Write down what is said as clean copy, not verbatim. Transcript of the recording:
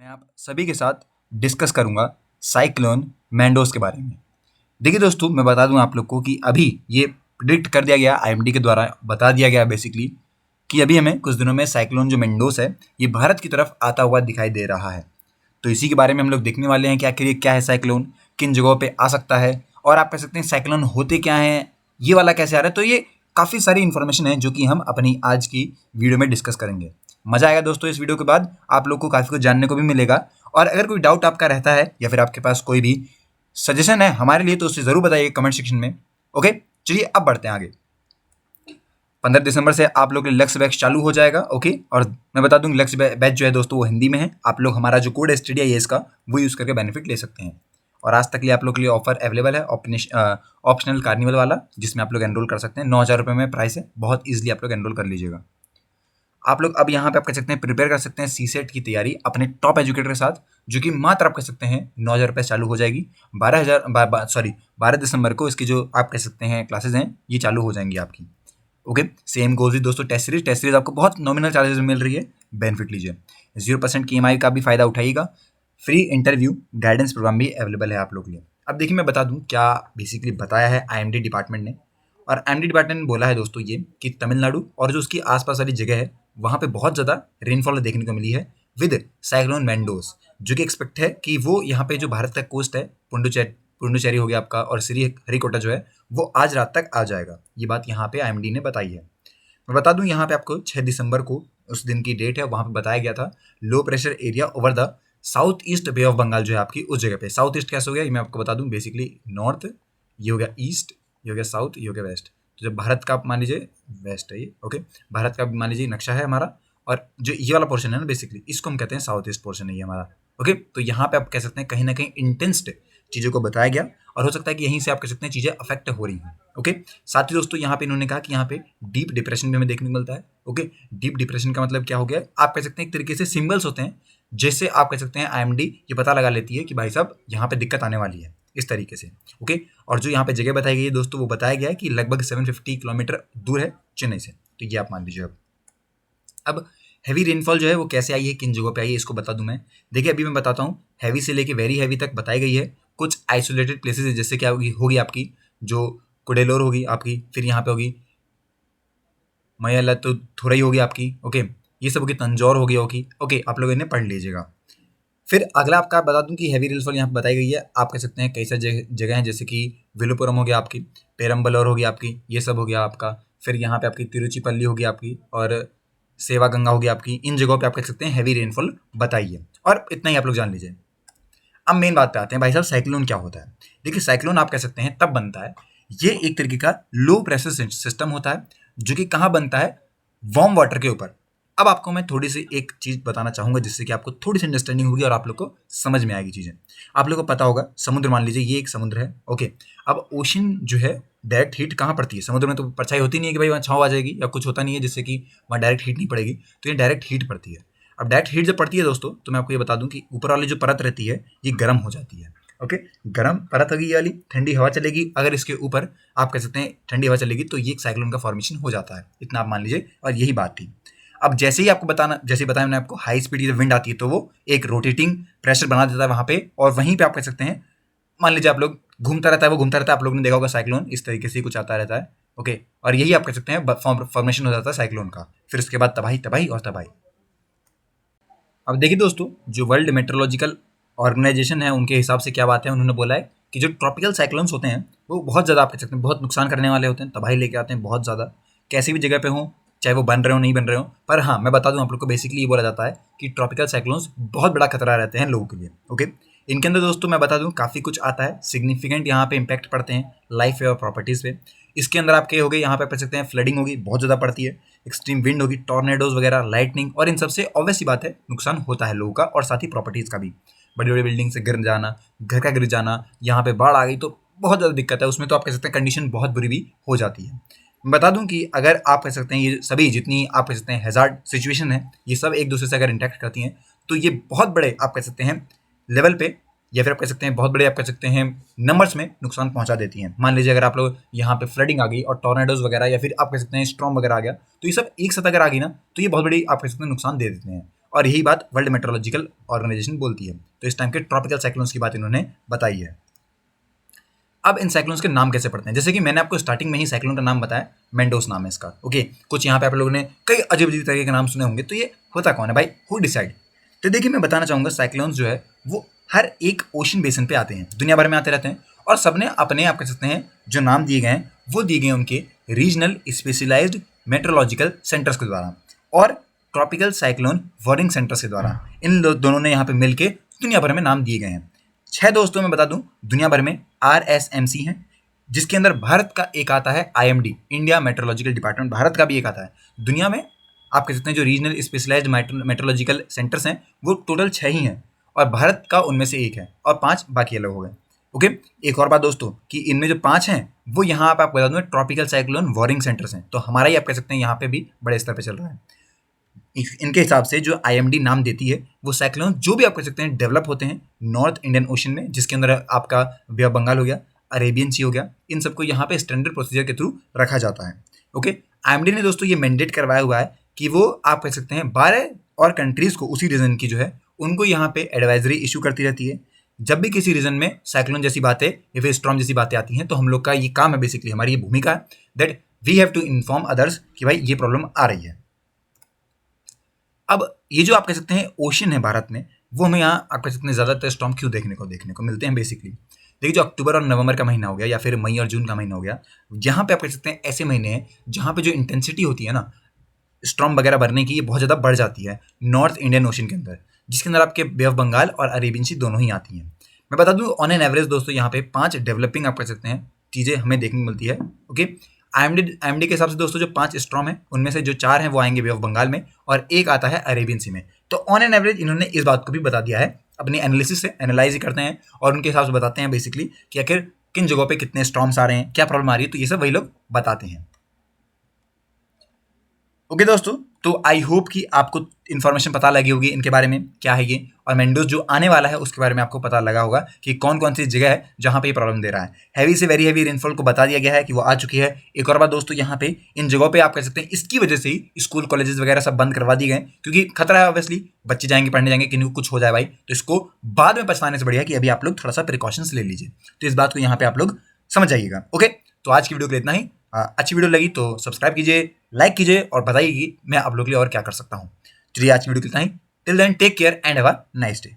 आप सभी के साथ डिस्कस करूंगा साइक्लोन मैंडोस के बारे में। देखिए दोस्तों, मैं बता दूं आप लोग को कि अभी ये प्रिडिक्ट कर दिया गया, आईएमडी के द्वारा बता दिया गया बेसिकली कि अभी हमें कुछ दिनों में साइक्लोन जो मैंडोस है ये भारत की तरफ आता हुआ दिखाई दे रहा है। तो इसी के बारे में हम लोग देखने वाले हैं कि आखिर ये क्या है साइक्लोन, किन जगहों पे आ सकता है और आप कह सकते हैं साइक्लोन होते क्या हैं, ये वाला कैसे आ रहा है। तो ये काफ़ी सारी इन्फॉर्मेशन है जो कि हम अपनी आज की वीडियो में डिस्कस करेंगे। मजा आएगा दोस्तों, इस वीडियो के बाद आप लोग को काफ़ी कुछ जानने को भी मिलेगा। और अगर कोई डाउट आपका रहता है या फिर आपके पास कोई भी सजेशन है हमारे लिए तो उसे ज़रूर बताइए कमेंट सेक्शन में। ओके, चलिए अब बढ़ते हैं आगे। 15 दिसंबर से आप लोग के लिए लक्ष्य बैच चालू हो जाएगा। ओके, और मैं बता दूं लक्ष्य बैच जो है दोस्तों वो हिंदी में है। आप लोग हमारा जो कोड है स्टडी है इसका वो यूज़ करके बेनिफिट ले सकते हैं। और आज तक लिए आप लोग के लिए ऑफर अवेलेबल है ऑप्शनल कार्निवल वाला, जिसमें आप लोग एनरोल कर सकते हैं। 9,000 रुपये में प्राइस है, बहुत ईजिली आप लोग एनरोल कर लीजिएगा। आप लोग अब यहाँ पे आप कह सकते हैं प्रिपेयर कर सकते हैं सीसेट की तैयारी अपने टॉप एजुकेटर के साथ, जो कि मात्र आप कह सकते हैं 9,000 रुपये चालू हो जाएगी। 12 दिसंबर को इसकी जो आप कह सकते हैं क्लासेज हैं ये चालू हो जाएंगी आपकी। ओके, सेम गोज भी दोस्तों टेस्ट सीरीज आपको बहुत नॉमिनल चार्जेस में मिल रही है, बेनिफिट लीजिए। 0% की EMI का भी फायदा उठाइएगा। फ्री इंटरव्यू गाइडेंस प्रोग्राम भी अवेलेबल है आप लोग के लिए। अब देखिए मैं बता दूं क्या बेसिकली बताया है आईएमडी डिपार्टमेंट ने। और आईएमडी डिपार्टमेंट ने बोला है दोस्तों ये कि तमिलनाडु और जो उसकी आसपास वाली जगह है वहाँ पे बहुत ज़्यादा रेनफॉल देखने को मिली है विद साइक्लोन मैंडोस, जो कि एक्सपेक्ट है कि वो यहाँ पे जो भारत का कोस्ट है पुडुचेरी हो गया आपका और श्री हरिकोटा जो है वो आज रात तक आ जाएगा। ये बात यहाँ पे आईएमडी ने बताई है। मैं बता दूं यहाँ पे आपको 6 दिसंबर को उस दिन की डेट है, वहाँ पे बताया गया था low pressure area over the south east bay of Bengal जो है आपकी उस जगह पे। साउथ ईस्ट कैसे हो गया ये मैं आपको बता दूं, बेसिकली नॉर्थ, ये हो गया ईस्ट, ये हो गया साउथ, ये हो गया वेस्ट। तो जब भारत का आप मान लीजिए वेस्ट है ये, ओके, भारत का मान लीजिए नक्शा है हमारा, और जो ये वाला पोर्शन है ना बेसिकली इसको हम कहते हैं साउथ ईस्ट पोर्शन है ये हमारा। ओके, तो यहाँ पे आप कह सकते हैं कहीं ना कहीं इंटेंस्ड चीज़ों को बताया गया और हो सकता है कि यहीं से आप कह सकते हैं चीज़ें अफेक्ट हो रही हैं। ओके, साथ ही दोस्तों यहाँ पे इन्होंने कहा कि यहाँ पे डीप डिप्रेशन भी हमें देखने को मिलता है। ओके, डीप डिप्रेशन का मतलब क्या हो गया, आप कह सकते हैं एक तरीके से सिंबल्स होते हैं जैसे आप कह सकते हैं आईएमडी ये पता लगा लेती है कि भाई साहब यहाँ पे दिक्कत आने वाली है, इस तरीके से। ओके, और जो यहाँ पे जगह बताई गई है दोस्तों वो बताया गया है कि लगभग 750 किलोमीटर दूर है चेन्नई से। तो ये आप मान लीजिए। अब हैवी रेनफॉल जो है वो कैसे आई है, किन जगहों पे आई है, इसको बता दूं मैं। देखिए अभी मैं बताता हूँ, हैवी से लेके वेरी हैवी तक बताई गई है। कुछ आइसोलेटेड प्लेसेस है जैसे क्या होगी आपकी जो कुडेलोर होगी आपकी, फिर यहाँ पे होगी मय्यालादुथुरई होगी आपकी। ओके, ये सब होगी, तंजौर होगी। ओके, आप लोग इन्हें पढ़ लीजिएगा। फिर अगला आपका बता दूं कि हैवी रेनफॉल यहाँ पे बताई गई है। आप कह सकते हैं कई सारी जगह हैं जैसे कि विलुपुरम हो गया आपकी, पेरम्बलौर होगी आपकी, ये सब हो गया आपका। फिर यहाँ पे आपकी तिरुचिपल्ली होगी आपकी और सेवा गंगा होगी आपकी। इन जगहों पे आप कह सकते हैं हैवी रेनफॉल बताइए, और इतना ही आप लोग जान लीजिए। अब मेन बात पे आते हैं, भाई साहब साइक्लोन क्या होता है। देखिए साइक्लोन आप कह सकते हैं तब बनता है, ये एक तरीके का लो प्रेशर सिस्टम होता है जो कि कहाँ बनता है, वार्म वाटर के ऊपर। अब आपको मैं थोड़ी सी एक चीज बताना चाहूंगा जिससे कि आपको थोड़ी सी अंडरस्टैंडिंग होगी और आप लोग को समझ में आएगी चीजें। आप लोग को पता होगा समुद्र, मान लीजिए ये एक समुद्र है। ओके, अब ओशन जो है डायरेक्ट हीट कहाँ पड़ती है, समुद्र में तो परछाई होती नहीं है कि भाई वहाँ छाँव आ जाएगी या कुछ होता नहीं है जिससे कि वहाँ डायरेक्ट हीट नहीं पड़ेगी, तो ये डायरेक्ट हीट पड़ती है। अब डायरेक्ट हीट जब पड़ती है दोस्तों तो मैं आपको ये बता दूं कि ऊपर वाली जो परत रहती है ये गर्म हो जाती है। ओके, गर्म परत होगी ये वाली, ठंडी हवा चलेगी, अगर इसके ऊपर आप कह सकते हैं ठंडी हवा चलेगी तो ये एक साइक्लोन का फॉर्मेशन हो जाता है, इतना आप मान लीजिए। और यही बात थी। अब जैसे ही आपको बताना, जैसे बताया मैंने आपको, हाई स्पीड जब विंड आती है तो वो एक रोटेटिंग प्रेशर बना देता है वहाँ पे, और वहीं पे आप कह सकते हैं मान लीजिए आप लोग घूमता रहता है, वो घूमता रहता है, आप लोगों ने देखा होगा साइक्लोन इस तरीके से कुछ आता रहता है। ओके, और यही आप कह सकते हैं फॉर्मेशन हो जाता है साइक्लोन का। फिर उसके बाद तबाही तबाही और तबाही। अब देखिए दोस्तों, जो वर्ल्ड मेट्रोलॉजिकल ऑर्गेनाइजेशन है उनके हिसाब से क्या बात है, उन्होंने बोला है कि जो ट्रॉपिकल साइक्लोन्स होते हैं वो बहुत ज़्यादा आप कह सकते हैं बहुत नुकसान करने वाले होते हैं, तबाही लेके आते हैं बहुत ज़्यादा, कैसी भी जगह पे हों, चाहे वो बन रहे हो नहीं बन रहे हो। पर हाँ, मैं बता दूं आप लोग को बेसिकली ये बोला जाता है कि ट्रॉपिकल साइक्लोन्स बहुत बड़ा खतरा रहते हैं लोगों के लिए। ओके, इनके अंदर दोस्तों मैं बता दूं काफ़ी कुछ आता है, सिग्निफिकेंट यहाँ पे इम्पैक्ट पड़ते हैं लाइफ पे और प्रॉपर्टीज़ पे। इसके अंदर आपके हो गए, यहाँ पे पढ़ सकते हैं फ्लडिंग होगी, बहुत ज़्यादा पड़ती है, एक्सट्रीम विंड होगी, टॉर्नेडोज वगैरह, लाइटनिंग, और इन सबसे ऑब्वियस सी बात है नुकसान होता है लोगों का और साथ ही प्रॉपर्टीज़ का भी। बड़ी बड़ी बिल्डिंग से गिर जाना, घर का गिर जाना, यहाँ पे बाढ़ आ गई तो बहुत ज़्यादा दिक्कत है, उसमें तो आप कह सकते हैं कंडीशन बहुत बुरी भी हो जाती है। मैं बता दूं कि अगर आप कह सकते हैं ये सभी जितनी आप कह सकते हैं हैजार्ड सिचुएशन है ये सब एक दूसरे से अगर इंटरेक्ट करती हैं तो ये बहुत बड़े आप कह सकते हैं लेवल पे, या फिर आप कह सकते हैं बहुत बड़े आप कह सकते हैं नंबर्स में नुकसान पहुंचा देती हैं। मान लीजिए अगर आप लोग यहाँ पे फ्लडिंग आ गई और टॉर्नेडोज वगैरह या फिर आप कह सकते हैं स्ट्रॉम वगैरह आ गया, तो ये सब एक साथ अगर आ गई ना तो ये बहुत बड़ी आप कह सकते हैं नुकसान दे देते हैं। और यही बात वर्ल्ड मेट्रोलॉजिकल ऑर्गेनाइजेशन बोलती है। तो इस टाइम के ट्रॉपिकल साइक्लोन्स की बात इन्होंने बताई है। अब इन साइक्लोन्स के नाम कैसे पड़ते हैं, जैसे कि मैंने आपको स्टार्टिंग में ही साइक्लोन का नाम बताया, मेंडोस नाम है इसका। ओके, कुछ यहाँ पे आप लोगों ने कई अजीब अजीब तरीके के नाम सुने होंगे, तो ये होता कौन है भाई, हु डिसाइड। तो देखिए मैं बताना चाहूँगा, साइक्लोन्स जो है वो हर एक ओशन बेसिन पे आते हैं, दुनिया भर में आते रहते हैं, और सबने अपने आप कह सकते हैं जो नाम दिए गए हैं वो दिए गए उनके रीजनल स्पेशलाइज्ड मेट्रोलॉजिकल सेंटर्स के द्वारा और ट्रॉपिकल साइक्लोन वार्निंग सेंटर्स के द्वारा। इन दोनों ने यहाँ पे मिलके दुनिया भर में नाम दिए गए हैं। 6 दोस्तों मैं बता दूं दुनिया भर में RSMC हैं, जिसके अंदर भारत का एक आता है IMD, इंडिया मेट्रोलॉजिकल डिपार्टमेंट, भारत का भी एक आता है। दुनिया में आप कह सकते हैं जो रीजनल स्पेशलाइज्ड मेट्रोलॉजिकल सेंटर्स हैं वो टोटल 6 ही हैं, और भारत का उनमें से एक है और 5 बाकी अलग हो गए। ओके, एक और बात दोस्तों कि इनमें जो 5 हैं वो यहाँ पे आपको बता दूं ट्रॉपिकल साइक्लोन वार्निंग सेंटर्स हैं, तो हमारा ही आप कह सकते हैं यहाँ पे भी बड़े स्तर पे चल रहा है। इनके हिसाब से जो IMD नाम देती है वो साइक्लोन जो भी आप कह सकते हैं डेवलप होते हैं नॉर्थ इंडियन ओशन में, जिसके अंदर आपका बे ऑफ बंगाल हो गया, अरेबियन सी हो गया, इन सबको यहाँ पे स्टैंडर्ड प्रोसीजर के थ्रू रखा जाता है। ओके, IMD ने दोस्तों ये मैंडेट करवाया हुआ है कि वो आप कह सकते हैं 12 और कंट्रीज को उसी रीजन की जो है उनको यहाँ पे एडवाइजरी इशू करती रहती है। जब भी किसी रीजन में साइक्लोन जैसी बातें या फिर स्टॉर्म जैसी बातें आती हैं तो हम लोग का ये काम है, बेसिकली हमारी ये भूमिका है that we have to inform others कि भाई ये प्रॉब्लम आ रही है। अब ये जो आप कह सकते हैं ओशन है भारत में, वो हमें यहाँ आप कह सकते हैं ज़्यादातर स्टॉर्म क्यों देखने को मिलते हैं बेसिकली। देखिए जो अक्टूबर और नवंबर का महीना हो गया या फिर मई और जून का महीना हो गया, यहाँ पे आप कह सकते हैं ऐसे महीने हैं जहाँ पे जो इंटेंसिटी होती है ना स्टॉर्म वगैरह भरने की, ये बहुत ज़्यादा बढ़ जाती है नॉर्थ इंडियन ओशन के अंदर, जिसके अंदर आपके बे ऑफ बंगाल और अरेबियन सी दोनों ही आती हैं। मैं बता दूँ ऑन एन एवरेज दोस्तों यहाँ पे 5 डेवलपिंग आप कह सकते हैं चीज़ें हमें देखने को मिलती है। ओके, IMD के हिसाब से दोस्तों जो 5 स्टॉर्म है उनमें से जो 4 हैं वो आएंगे बे ऑफ बंगाल में और एक आता है अरेबियन सी में। तो ऑन एन एवरेज इन्होंने इस बात को भी बता दिया है, अपनी एनालिसिस से एनालाइज ही करते हैं और उनके हिसाब से बताते हैं बेसिकली कि आखिर किन जगहों पे कितने स्टॉर्म्स आ रहे हैं, क्या प्रॉब्लम आ रही है, तो ये सब वही लोग बताते हैं। ओके दोस्तों, तो आई होप कि आपको इन्फॉर्मेशन पता लगी होगी इनके बारे में क्या है ये, और मेंडोस जो आने वाला है उसके बारे में आपको पता लगा होगा कि कौन कौन सी जगह है जहाँ पे ये प्रॉब्लम दे रहा है। हैवी से वेरी हैवी रेनफॉल को बता दिया गया है कि वो आ चुकी है। एक और बात दोस्तों, यहाँ पे इन जगहों पे आप कह सकते हैं इसकी वजह से ही स्कूल कॉलेजेस वगैरह सब बंद करवा दिए गए, क्योंकि खतरा है ऑब्वियसली, बच्चे जाएंगे पढ़ने जाएंगे, किन्हीं को कुछ हो जाए भाई, तो इसको बाद में पछताने से बढ़िया कि अभी आप लोग थोड़ा सा प्रिकॉशंस ले लीजिए। तो इस बात को यहाँ पे आप लोग समझ जाइएगा। ओके, तो आज की वीडियो के लिए इतना ही। अच्छी वीडियो लगी तो सब्सक्राइब कीजिए, लाइक कीजिए और बताइए कि मैं आप लोगों के लिए और क्या कर सकता हूँ। चलिए आज की वीडियो के लिए इतना ही। Till then take care and have a nice day.